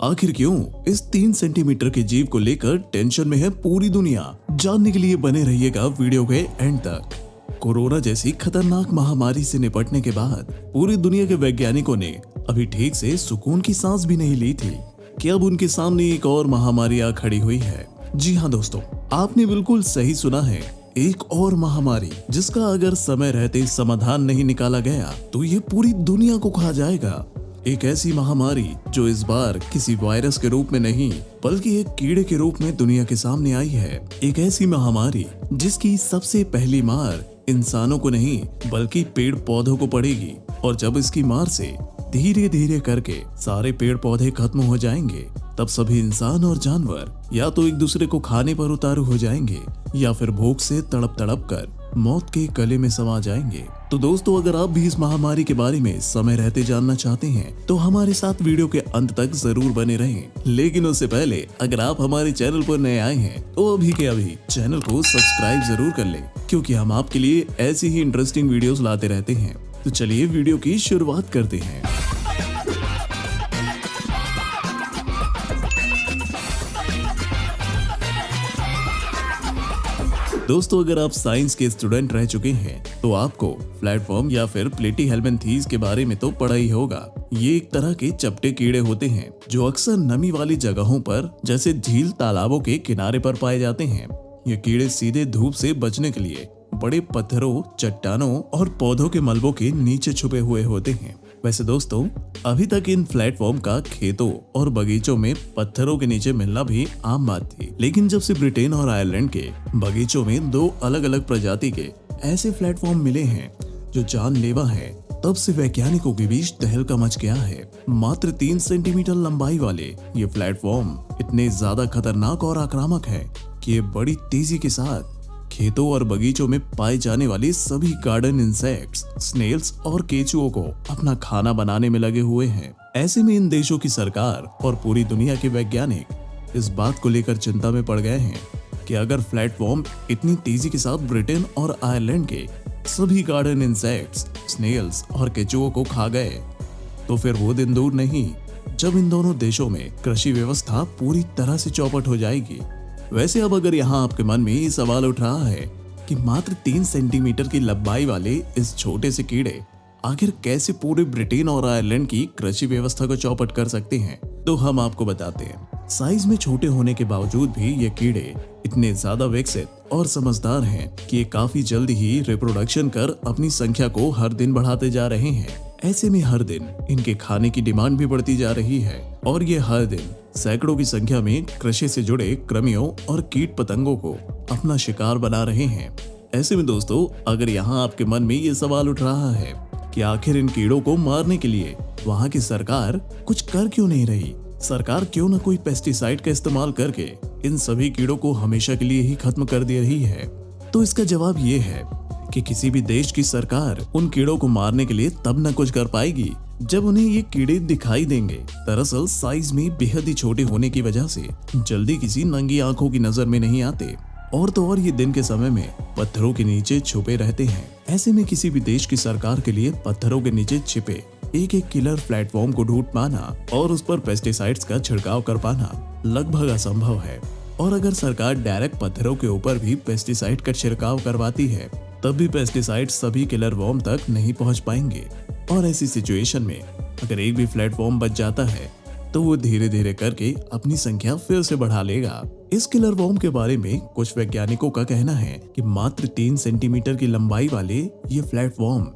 आखिर क्यों इस 3 सेंटीमीटर के जीव को लेकर टेंशन में है पूरी दुनिया। जानने के लिए बने रहिएगा वीडियो के एंड तक। कोरोना जैसी खतरनाक महामारी से निपटने के बाद पूरी दुनिया के वैज्ञानिकों ने अभी ठीक से सुकून की सांस भी नहीं ली थी कि अब उनके सामने एक और महामारी आ खड़ी हुई है। जी हाँ दोस्तों, आपने बिल्कुल सही सुना है, एक और महामारी जिसका अगर समय रहते समाधान नहीं निकाला गया तो ये पूरी दुनिया को खा जाएगा। एक ऐसी महामारी जो इस बार किसी वायरस के रूप में नहीं बल्कि एक कीड़े के रूप में दुनिया के सामने आई है। एक ऐसी महामारी जिसकी सबसे पहली मार इंसानों को नहीं बल्कि पेड़ पौधों को पड़ेगी, और जब इसकी मार से धीरे धीरे करके सारे पेड़ पौधे खत्म हो जाएंगे तब सभी इंसान और जानवर या तो एक दूसरे को खाने पर उतारू हो जाएंगे या फिर भूख से तड़प तड़प कर मौत के गले में समा जाएंगे। तो दोस्तों, अगर आप भी इस महामारी के बारे में समय रहते जानना चाहते हैं तो हमारे साथ वीडियो के अंत तक जरूर बने रहें। लेकिन उससे पहले अगर आप हमारे चैनल पर नए आए हैं तो अभी के अभी चैनल को सब्सक्राइब जरूर कर लें, क्योंकि हम आपके लिए ऐसी ही इंटरेस्टिंग वीडियोस लाते रहते हैं। तो चलिए वीडियो की शुरुआत करते हैं। दोस्तों, अगर आप साइंस के स्टूडेंट रह चुके हैं तो आपको प्लेटफॉर्म या फिर प्लेटीहेल्मिन्थेस के बारे में तो पढ़ा ही होगा। ये एक तरह के चपटे कीड़े होते हैं जो अक्सर नमी वाली जगहों पर जैसे झील तालाबों के किनारे पर पाए जाते हैं। ये कीड़े सीधे धूप से बचने के लिए बड़े पत्थरों, चट्टानों और पौधों के मलबों के नीचे छुपे हुए होते हैं। वैसे दोस्तों, अभी तक इन प्लेटफॉर्म का खेतों और बगीचों में पत्थरों के नीचे मिलना भी आम बात थी, लेकिन जब से ब्रिटेन और आयरलैंड के बगीचों में 2 अलग अलग प्रजाति के ऐसे प्लेटफॉर्म मिले हैं जो जानलेवा है, तब से वैज्ञानिकों के बीच तहलका मच गया है। मात्र 3 सेंटीमीटर लंबाई वाले ये प्लेटफॉर्म इतने ज्यादा खतरनाक और आक्रामक है कि ये बड़ी तेजी के साथ खेतों और बगीचों में पाए जाने वाले सभी गार्डन इंसेक्ट्स, स्नेल्स और केचुओं को अपना खाना बनाने में लगे हुए हैं। ऐसे में इन देशों की सरकार और पूरी दुनिया के वैज्ञानिक इस बात को लेकर चिंता में पड़ गए हैं कि अगर प्लेटफॉर्म इतनी तेजी के साथ ब्रिटेन और आयरलैंड के सभी गार्डन इंसेक्ट्स, स्नेल्स और केचुओं को खा गए तो फिर वो दिन दूर नहीं जब इन दोनों देशों में कृषि व्यवस्था पूरी तरह से चौपट हो जाएगी। वैसे अब अगर यहाँ आपके मन में ये सवाल उठ रहा है कि मात्र 3 सेंटीमीटर की लंबाई वाले इस छोटे से कीड़े आखिर कैसे पूरे ब्रिटेन और आयरलैंड की कृषि व्यवस्था को चौपट कर सकते हैं, तो हम आपको बताते हैं। साइज में छोटे होने के बावजूद भी ये कीड़े इतने ज्यादा विकसित और समझदार हैं कि ये काफी जल्द ही रिप्रोडक्शन कर अपनी संख्या को हर दिन बढ़ाते जा रहे हैं। ऐसे में हर दिन इनके खाने की डिमांड भी बढ़ती जा रही है और ये हर दिन सैकड़ों की संख्या में कृषि से जुड़े कृमियों और कीट पतंगों को अपना शिकार बना रहे हैं। ऐसे में दोस्तों, अगर यहाँ आपके मन में ये सवाल उठ रहा है कि आखिर इन कीड़ों को मारने के लिए वहाँ की सरकार कुछ कर क्यों नहीं रही, सरकार क्यों न कोई पेस्टिसाइड का इस्तेमाल करके इन सभी कीड़ों को हमेशा के लिए ही खत्म कर दे रही है, तो इसका जवाब ये है कि किसी भी देश की सरकार उन कीड़ों को मारने के लिए तब न कुछ कर पाएगी जब उन्हें ये कीड़े दिखाई देंगे। दरअसल साइज में बेहद ही छोटे होने की वजह से जल्दी किसी नंगी आंखों की नजर में नहीं आते, और तो और ये दिन के समय में पत्थरों के नीचे छुपे रहते हैं। ऐसे में किसी भी देश की सरकार के लिए पत्थरों के नीचे छिपे एक एक किलर प्लेटफॉर्म को ढूंढ पाना और उस पर पेस्टिसाइड्स का छिड़काव कर पाना लगभग असंभव है। और अगर सरकार डायरेक्ट पत्थरों के ऊपर भी पेस्टिसाइड का छिड़काव करवाती है तब भी पेस्टिसाइड सभी किलर वॉर्म तक नहीं पहुंच पाएंगे। और ऐसी सिचुएशन में अगर एक भी प्लेटफॉर्म बच जाता है तो वो धीरे धीरे करके अपनी संख्या फिर से बढ़ा लेगा। इस किलर वॉर्म के बारे में कुछ वैज्ञानिकों का कहना है कि मात्र 3 सेंटीमीटर की लंबाई वाले ये प्लेटफॉर्म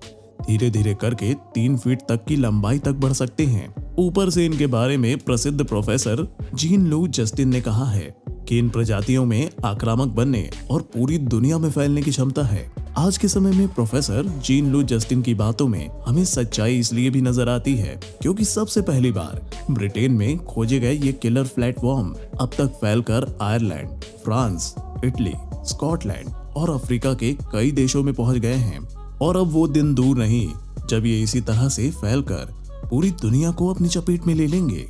धीरे धीरे करके 3 फीट तक की लंबाई तक बढ़ सकते हैं। ऊपर से इनके बारे में प्रसिद्ध प्रोफेसर जीन लू जस्टिन ने कहा है कि इन प्रजातियों में आक्रामक बनने और पूरी दुनिया में फैलने की क्षमता है। आज के समय में प्रोफेसर जीन लू जस्टिन की बातों में हमें सच्चाई इसलिए भी नजर आती है क्योंकि सबसे पहली बार ब्रिटेन में खोजे गए ये किलर प्लेटफॉर्म अब तक फैलकर आयरलैंड, फ्रांस, इटली, स्कॉटलैंड और अफ्रीका के कई देशों में पहुंच गए हैं। और अब वो दिन दूर नहीं जब ये इसी तरह से फैलकर पूरी दुनिया को अपनी चपेट में ले लेंगे।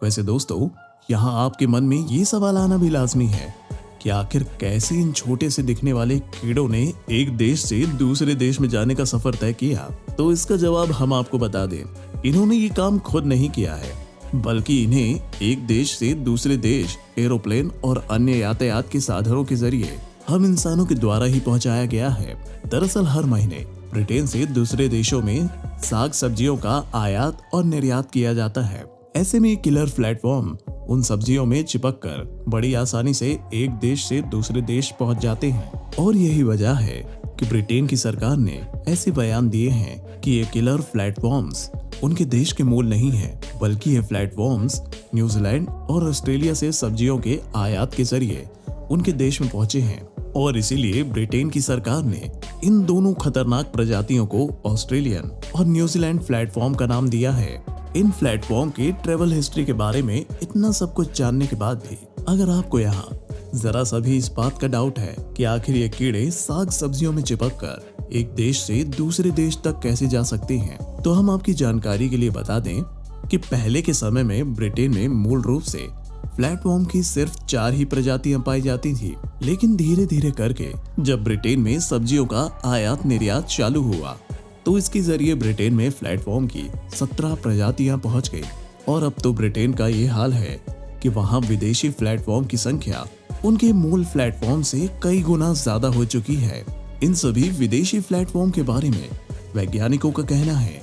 वैसे दोस्तों, यहाँ आपके मन में ये सवाल आना भी लाजमी है कि आखिर कैसे इन छोटे से दिखने वाले कीड़ों ने एक देश से दूसरे देश में जाने का सफर तय किया। तो इसका जवाब हम आपको बता दें, इन्होंने ये काम खुद नहीं किया है। बल्कि इन्हें एक देश से दूसरे देश एरोप्लेन और अन्य यातायात के साधनों के जरिए हम इंसानों के द्वारा ही पहुंचाया गया है। दरअसल हर महीने ब्रिटेन से दूसरे देशों में साग सब्जियों का आयात और निर्यात किया जाता है। ऐसे में किलर प्लेटफॉर्म उन सब्जियों में चिपक कर बड़ी आसानी से एक देश से दूसरे देश पहुंच जाते हैं। और यही वजह है कि ब्रिटेन की सरकार ने ऐसे बयान दिए हैं कि ये किलर प्लेटफॉर्म्स उनके देश के मूल नहीं है, बल्कि ये प्लेटफॉर्म्स न्यूजीलैंड और ऑस्ट्रेलिया से सब्जियों के आयात के जरिए उनके देश में पहुंचे हैं। और इसीलिए ब्रिटेन की सरकार ने इन दोनों खतरनाक प्रजातियों को ऑस्ट्रेलियन और न्यूजीलैंड प्लेटफॉर्म का नाम दिया है। इन प्लेटफॉर्म की ट्रेवल हिस्ट्री के बारे में इतना सब कुछ जानने के बाद भी अगर आपको यहाँ जरा सा भी इस बात का डाउट है कि आखिर ये कीड़े साग सब्जियों में चिपक कर एक देश से दूसरे देश तक कैसे जा सकते हैं, तो हम आपकी जानकारी के लिए बता दें कि पहले के समय में ब्रिटेन में मूल रूप से प्लेटफॉर्म की सिर्फ 4 ही प्रजातियां पाई जाती थी। लेकिन धीरे धीरे करके जब ब्रिटेन में सब्जियों का आयात निर्यात चालू हुआ तो इसके जरिए ब्रिटेन में प्लेटफॉर्म की 17 प्रजातियां पहुंच गई। और अब तो ब्रिटेन का ये हाल है कि वहां विदेशी प्लेटफॉर्म की संख्या उनके मूल प्लेटफॉर्म से कई गुना ज्यादा हो चुकी है। इन सभी विदेशी प्लेटफॉर्म के बारे में वैज्ञानिकों का कहना है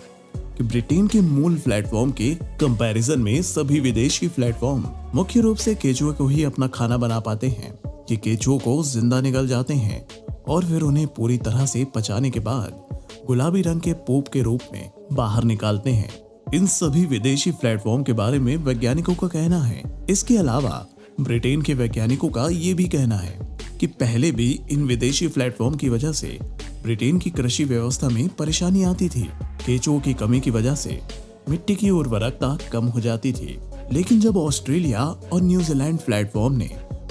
कि ब्रिटेन के मूल प्लेटफॉर्म के कंपैरिजन में सभी विदेशी प्लेटफॉर्म मुख्य रूप से केचुए को ही अपना खाना बना पाते हैं। ये केचुओं को जिंदा निगल जाते हैं और फिर उन्हें पूरी तरह से पचाने के बाद गुलाबी रंग के पोप के रूप में बाहर निकालते हैं। इन सभी विदेशी प्लेटफॉर्म के बारे में वैज्ञानिकों का कहना है। इसके अलावा ब्रिटेन के वैज्ञानिकों का ये भी कहना है कि पहले भी इन विदेशी प्लेटफॉर्म की वजह से ब्रिटेन की कृषि व्यवस्था में परेशानी आती थी। केचुओं की कमी की वजह से मिट्टी की उर्वरकता कम हो जाती थी। लेकिन जब ऑस्ट्रेलिया और न्यूजीलैंड प्लेटफॉर्म ने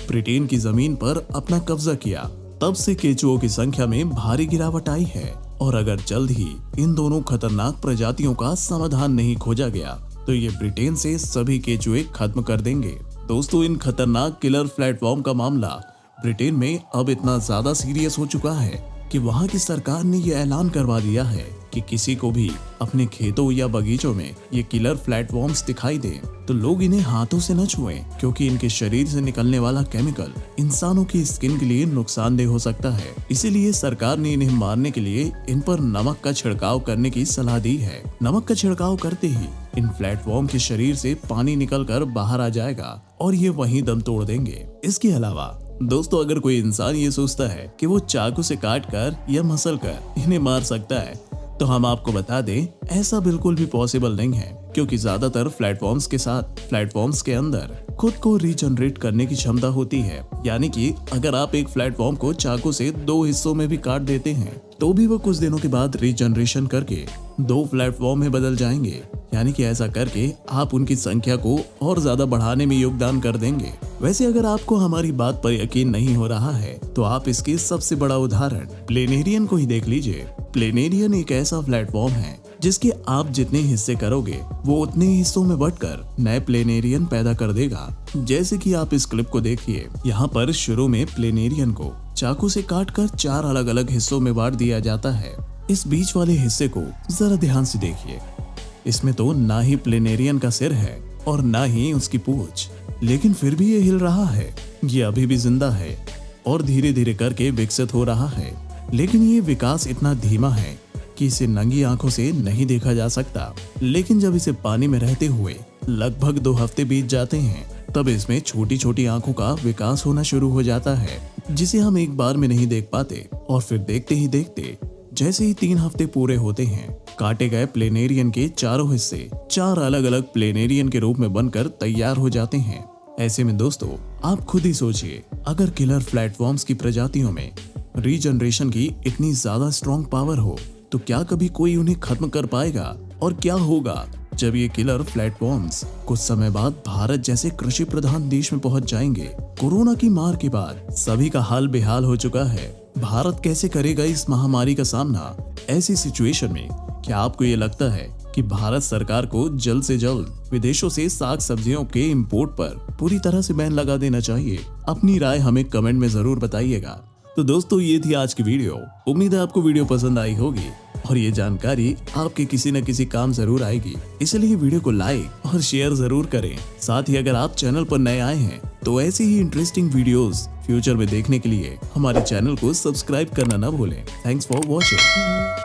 ब्रिटेन की जमीन पर अपना कब्जा किया, तब से केचुओं की संख्या में भारी गिरावट आई है। और अगर जल्द ही इन दोनों खतरनाक प्रजातियों का समाधान नहीं खोजा गया तो ये ब्रिटेन से सभी केचुए खत्म कर देंगे। दोस्तों, इन खतरनाक किलर प्लेटफॉर्म का मामला ब्रिटेन में अब इतना ज्यादा सीरियस हो चुका है कि वहां की सरकार ने यह ऐलान करवा दिया है कि किसी को भी अपने खेतों या बगीचों में ये किलर प्लेटफॉर्म्स दिखाई दे तो लोग इन्हें हाथों से न छुएं, क्योंकि इनके शरीर से निकलने वाला केमिकल इंसानों की स्किन के लिए नुकसानदेह हो सकता है। इसीलिए सरकार ने इन्हें मारने के लिए इन पर नमक का छिड़काव करने की सलाह दी है। नमक का छिड़काव करते ही इन प्लेटफॉर्म के शरीर से पानी निकल कर बाहर आ जाएगा और ये वहीं दम तोड़ देंगे। इसके अलावा दोस्तों, अगर कोई इंसान ये सोचता है कि वो चाकू से काट कर या मसल कर इन्हें मार सकता है, तो हम आपको बता दें ऐसा बिल्कुल भी पॉसिबल नहीं है, क्योंकि ज्यादातर प्लेटफॉर्म्स के अंदर खुद को रीजनरेट करने की क्षमता होती है। यानी कि अगर आप एक प्लेटफॉर्म को चाकू से 2 हिस्सों में भी काट देते हैं तो भी वो कुछ दिनों के बाद रीजनरेशन करके 2 प्लेटफॉर्म में बदल जाएंगे। यानी कि ऐसा करके आप उनकी संख्या को और ज्यादा बढ़ाने में योगदान कर देंगे। वैसे अगर आपको हमारी बात पर यकीन नहीं हो रहा है तो आप इसकी सबसे बड़ा उदाहरण प्लेनेरियन को ही देख लीजिए। प्लेनेरियन एक ऐसा प्लेटफॉर्म है जिसके आप जितने हिस्से करोगे वो उतने हिस्सों में बंटकर नए प्लेनेरियन पैदा कर देगा। जैसे कि आप इस क्लिप को देखिए, यहाँ पर शुरू में प्लेनेरियन को चाकू से काटकर 4 अलग अलग हिस्सों में बांट दिया जाता है। इस बीच वाले हिस्से को जरा ध्यान से देखिए। इसमें तो ना ही प्लेनेरियन का सिर है और ना ही उसकी पूंछ, लेकिन फिर भी ये हिल रहा है। ये अभी भी जिंदा है और धीरे धीरे करके विकसित हो रहा है। लेकिन ये विकास इतना धीमा है कि इसे नंगी आंखों से नहीं देखा जा सकता। लेकिन जब इसे पानी में रहते हुए लगभग 2 हफ्ते बीत जाते हैं तब इसमें छोटी छोटी आंखों का विकास होना शुरू हो जाता है, जिसे हम एक बार में नहीं देख पाते। और फिर देखते ही देखते जैसे ही 3 हफ्ते पूरे होते हैं, काटे गए प्लेनेरियन के चारों हिस्से 4 अलग अलग प्लेनेरियन के रूप में बनकर तैयार हो जाते हैं। ऐसे में दोस्तों, आप खुद ही सोचिए, अगर किलर प्लेटफॉर्म्स की प्रजातियों में रीजनरेशन की इतनी ज्यादा स्ट्रॉन्ग पावर हो तो क्या कभी कोई उन्हें खत्म कर पाएगा? और क्या होगा जब ये किलर प्लेटफॉर्म्स कुछ समय बाद भारत जैसे कृषि प्रधान देश में पहुंच जाएंगे? कोरोना की मार के बाद सभी का हाल बेहाल हो चुका है। भारत कैसे करेगा इस महामारी का सामना? ऐसी सिचुएशन में क्या आपको ये लगता है कि भारत सरकार को जल्द से जल्द विदेशों से साग सब्जियों के इंपोर्ट पर पूरी तरह से बैन लगा देना चाहिए? अपनी राय हमें कमेंट में जरूर बताइएगा। तो दोस्तों, ये थी आज की वीडियो। उम्मीद है आपको वीडियो पसंद आई होगी। और ये जानकारी आपके किसी न किसी काम जरूर आएगी, इसलिए वीडियो को लाइक और शेयर जरूर करें। साथ ही अगर आप चैनल पर नए आए हैं तो ऐसी ही इंटरेस्टिंग वीडियोस फ्यूचर में देखने के लिए हमारे चैनल को सब्सक्राइब करना न भूलें। Thanks for watching.